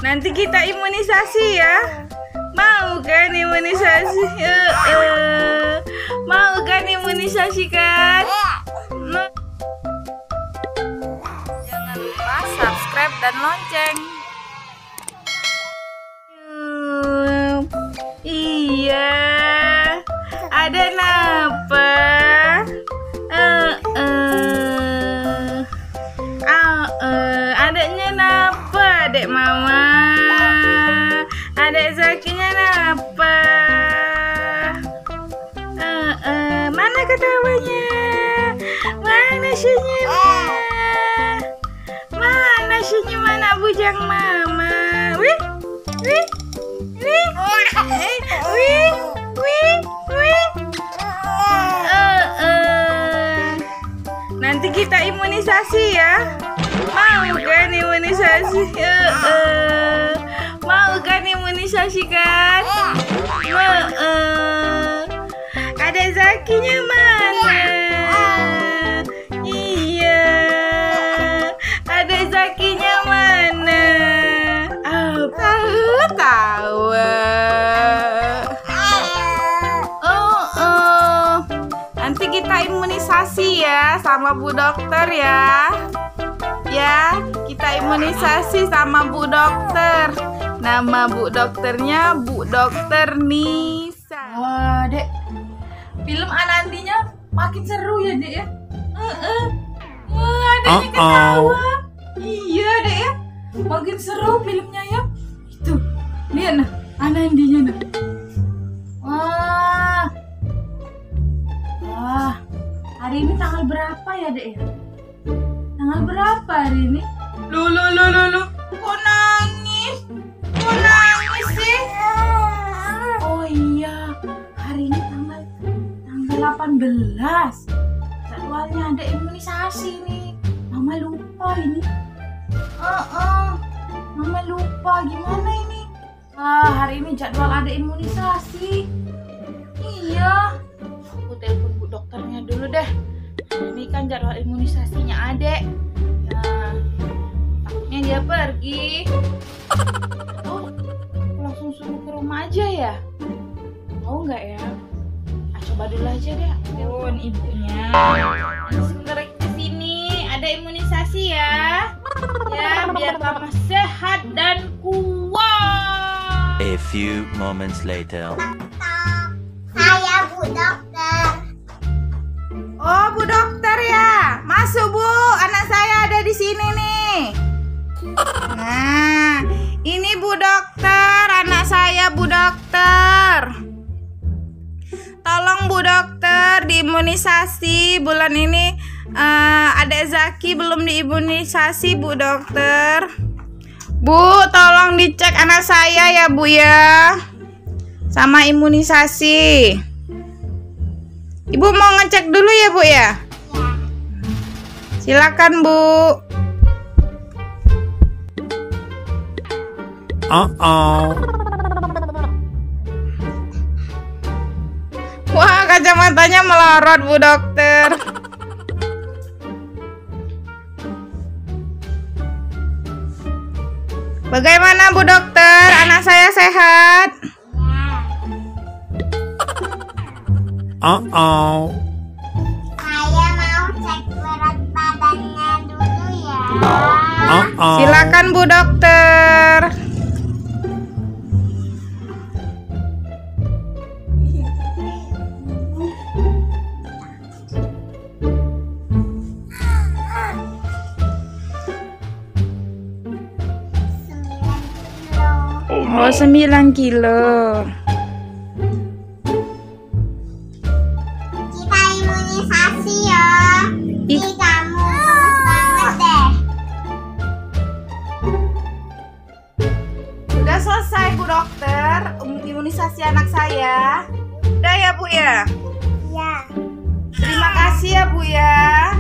Nanti kita imunisasi ya. Mau kan imunisasi? Mau kan imunisasi kan? Jangan lupa subscribe dan lonceng. Iya, ada napa? Adeknya napa? Adek mama, adek Zakinya napa? Mana ketawanya? Mana senyumnya? Mana senyum anak bujang mama? Wih, wih, wih, wih, wih, wih. Nanti kita imunisasi ya. Mau kan imunisasi? Mau kan imunisasi kan? Ada Zakinya mana? Iya, ada Zakinya mana? Tawa. Nanti kita imunisasi ya sama Bu Dokter ya. Ya, kita imunisasi sama Bu Dokter. Nama Bu Dokternya Bu Dokter Nisa. Wah, Dek. Film Anandinya makin seru ya, Dek ya. Wah, adeknya ketawa. Iya, Dek ya. Makin seru filmnya ya. Itu. Lihat nah, Anandinya nah. Wah. Wah. Hari ini tanggal berapa ya, Dek ya? Tanggal berapa hari ini? Loh. Kok nangis? Kok nangis sih? Oh iya, hari ini tanggal 18. Jadwalnya ada imunisasi nih. Mama lupa ini. Mama lupa gimana ini? Hari ini jadwal ada imunisasi. Iya. Aku telepon Bu Dokternya dulu deh. Ini kan jadwal imunisasinya adek. Nah, takutnya dia pergi. Oh, aku langsung suruh ke rumah aja ya? Mau nggak ya? Coba dulu aja deh. Telepon ibunya. Sebentar ke sini. Ada imunisasi ya. Ya, biar mama sehat dan kuat. A few moments later. Saya Bu Dokter. Oh, Bu Dokter ya. Masuk, Bu. Anak saya ada di sini nih. Nah, ini Bu Dokter, anak saya Bu Dokter. Tolong Bu Dokter diimunisasi bulan ini. Adek Zaki belum diimunisasi Bu Dokter. Bu, tolong dicek anak saya ya Bu ya. Sama imunisasi. Ibu mau ngecek dulu ya Bu ya? Silakan Bu. Wah, kacamatanya melorot Bu Dokter. Bagaimana Bu Dokter? Anak saya sehat? Saya mau cek berat badannya dulu ya. Silakan Bu Dokter. Oh, 9 kilo. Kita imunisasi ya. Ih, kamu gemes banget deh. Sudah selesai Bu Dokter imunisasi anak saya. Udah ya Bu ya? Ya. Terima kasih ya Bu ya.